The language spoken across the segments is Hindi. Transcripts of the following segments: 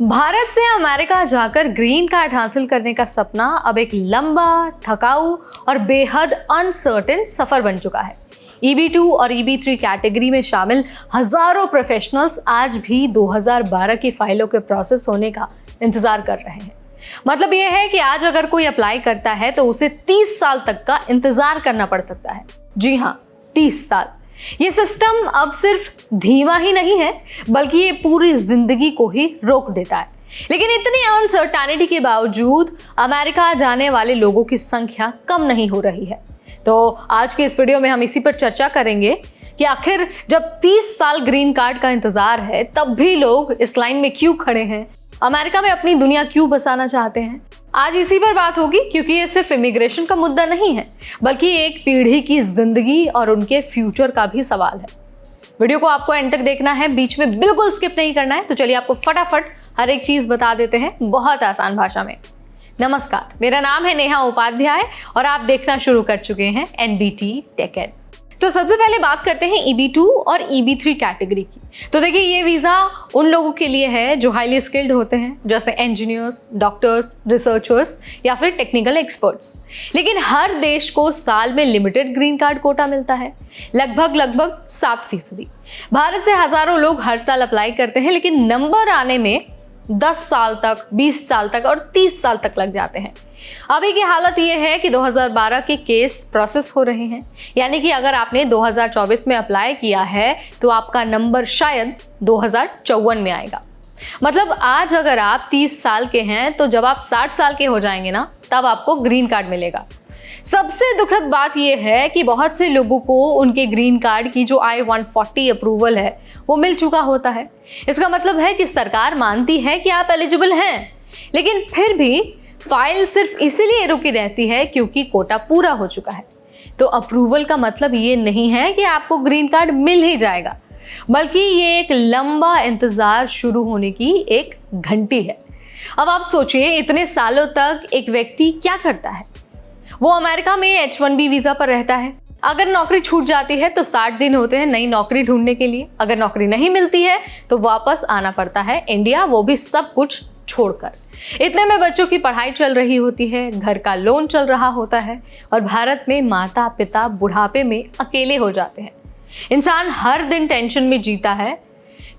भारत से अमेरिका जाकर ग्रीन कार्ड हासिल करने का सपना अब एक लंबा, थकाऊ और बेहद अनसर्टेन सफर बन चुका है। EB2 और EB3 कैटेगरी में शामिल हजारों प्रोफेशनल्स आज भी 2012 की फाइलों के प्रोसेस होने का इंतजार कर रहे हैं। मतलब यह है कि आज अगर कोई अप्लाई करता है तो उसे 30 साल तक का इंतजार करना पड़ सकता है। जी हाँ, 30 साल। ये सिस्टम अब सिर्फ धीमा ही नहीं है, बल्कि ये पूरी जिंदगी को ही रोक देता है। लेकिन इतनी अनसर्टेनिटी के बावजूद अमेरिका जाने वाले लोगों की संख्या कम नहीं हो रही है। तो आज के इस वीडियो में हम इसी पर चर्चा करेंगे कि आखिर जब 30 साल ग्रीन कार्ड का इंतजार है, तब भी लोग इस लाइन में क्यों खड़े हैं, अमेरिका में अपनी दुनिया क्यों बसाना चाहते हैं। आज इसी पर बात होगी, क्योंकि ये सिर्फ इमिग्रेशन का मुद्दा नहीं है, बल्कि एक पीढ़ी की जिंदगी और उनके फ्यूचर का भी सवाल है। वीडियो को आपको एंड तक देखना है, बीच में बिल्कुल स्किप नहीं करना है। तो चलिए आपको फटाफट हर एक चीज बता देते हैं बहुत आसान भाषा में। नमस्कार, मेरा नाम है नेहा उपाध्याय और आप देखना शुरू कर चुके हैं NBT टेक एड। तो सबसे पहले बात करते हैं EB2 और EB3 कैटेगरी की। तो देखिए, ये वीज़ा उन लोगों के लिए है जो हाईली स्किल्ड होते हैं, जैसे इंजीनियर्स, डॉक्टर्स, रिसर्चर्स या फिर टेक्निकल एक्सपर्ट्स। लेकिन हर देश को साल में लिमिटेड ग्रीन कार्ड कोटा मिलता है, लगभग 7%। भारत से हजारों लोग हर साल अप्लाई करते हैं, लेकिन नंबर आने में 10 साल तक, 20 साल तक और 30 साल तक लग जाते हैं। अभी की हालत ये है कि 2012 के केस प्रोसेस हो रहे हैं, यानी कि अगर आपने 2024 में अप्लाई किया है तो आपका नंबर शायद 2054 में आएगा। मतलब आज अगर आप 30 साल के हैं तो जब आप 60 साल के हो जाएंगे ना, तब आपको ग्रीन कार्ड मिलेगा। सबसे दुखद बात यह है कि बहुत से लोगों को उनके ग्रीन कार्ड की जो I-140 अप्रूवल है वो मिल चुका होता है। इसका मतलब है कि सरकार मानती है कि आप एलिजिबल हैं, लेकिन फिर भी फाइल सिर्फ इसीलिए रुकी रहती है क्योंकि कोटा पूरा हो चुका है। तो अप्रूवल का मतलब ये नहीं है कि आपको ग्रीन कार्ड मिल ही जाएगा, बल्कि ये एक लंबा इंतजार शुरू होने की एक घंटी है। अब आप सोचिए, इतने सालों तक एक व्यक्ति क्या करता है? वो अमेरिका में H-1B वीजा पर रहता है। अगर नौकरी छूट जाती है तो 60 दिन होते हैं नई नौकरी ढूंढने के लिए। अगर नौकरी नहीं मिलती है तो वापस आना पड़ता है इंडिया, वो भी सब कुछ छोड़कर। इतने में बच्चों की पढ़ाई चल रही होती है, घर का लोन चल रहा होता है और भारत में माता पिता बुढ़ापे में अकेले हो जाते हैं। इंसान हर दिन टेंशन में जीता है,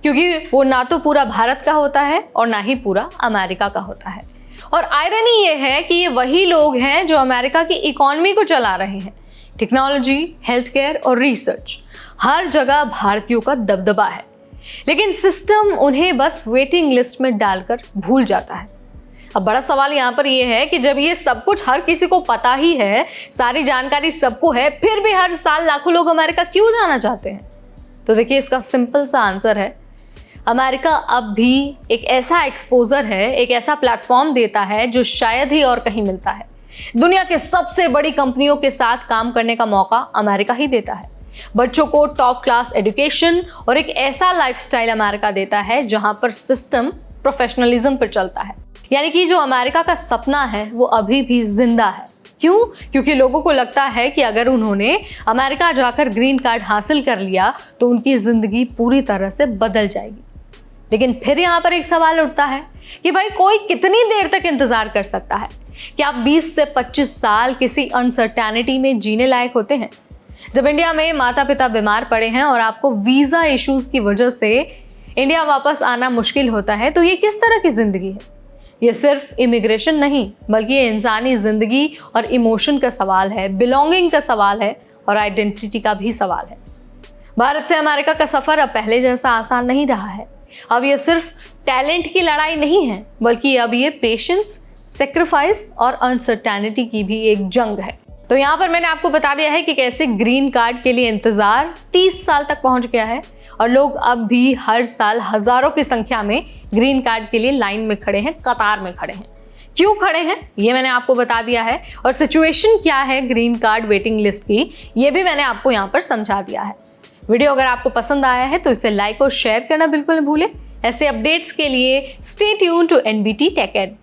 क्योंकि वो ना तो पूरा भारत का होता है और ना ही पूरा अमेरिका का होता है। और आयरनी ये है कि ये वही लोग हैं जो अमेरिका की इकोनॉमी को चला रहे हैं। टेक्नोलॉजी, हेल्थ केयर और रिसर्च, हर जगह भारतीयों का दबदबा है, लेकिन सिस्टम उन्हें बस वेटिंग लिस्ट में डालकर भूल जाता है। अब बड़ा सवाल यहाँ पर यह है कि जब ये सब कुछ हर किसी को पता ही है, सारी जानकारी सबको है, फिर भी हर साल लाखों लोग अमेरिका क्यों जाना चाहते हैं? तो देखिए, इसका सिंपल सा आंसर है, अमेरिका अब भी एक ऐसा एक्सपोजर है, एक ऐसा प्लेटफॉर्म देता है जो शायद ही और कहीं मिलता है। दुनिया के सबसे बड़ी कंपनियों के साथ काम करने का मौका अमेरिका ही देता है। बच्चों को टॉप क्लास एजुकेशन और एक ऐसा लाइफस्टाइल अमेरिका देता है जहां पर सिस्टम प्रोफेशनलिज्म पर चलता है। यानी कि जो अमेरिका का सपना है वो अभी भी जिंदा है। क्यों? क्योंकि लोगों को लगता है कि अगर उन्होंने अमेरिका जाकर ग्रीन कार्ड हासिल कर लिया तो उनकी जिंदगी पूरी तरह से बदल जाएगी। लेकिन फिर यहाँ पर एक सवाल उठता है कि भाई, कोई कितनी देर तक इंतजार कर सकता है? क्या आप 20 से 25 साल किसी अनसर्टेनिटी में जीने लायक होते हैं? जब इंडिया में माता पिता बीमार पड़े हैं और आपको वीजा इश्यूज की वजह से इंडिया वापस आना मुश्किल होता है, तो ये किस तरह की जिंदगी है? ये सिर्फ इमिग्रेशन नहीं, बल्कि ये इंसानी जिंदगी और इमोशन का सवाल है, बिलोंगिंग का सवाल है और आइडेंटिटी का भी सवाल है। भारत से अमेरिका का सफर अब पहले जैसा आसान नहीं रहा है। अब ये सिर्फ टैलेंट की लड़ाई नहीं है, बल्कि अब ये पेशेंस, सेक्रीफाइस और अनसर्टेनिटी की भी एक जंग है। तो यहाँ पर मैंने आपको बता दिया है कि कैसे ग्रीन कार्ड के लिए इंतजार 30 साल तक पहुंच गया है और लोग अब भी हर साल हजारों की संख्या में ग्रीन कार्ड के लिए लाइन में खड़े हैं, कतार में खड़े हैं। क्यों खड़े हैं ये मैंने आपको बता दिया है, और सिचुएशन क्या है ग्रीन कार्ड वेटिंग लिस्ट की, ये भी मैंने आपको यहाँ पर समझा दिया है। वीडियो अगर आपको पसंद आया है तो इसे लाइक और शेयर करना बिल्कुल न भूलें। ऐसे अपडेट्स के लिए stay tune to NBT tech add.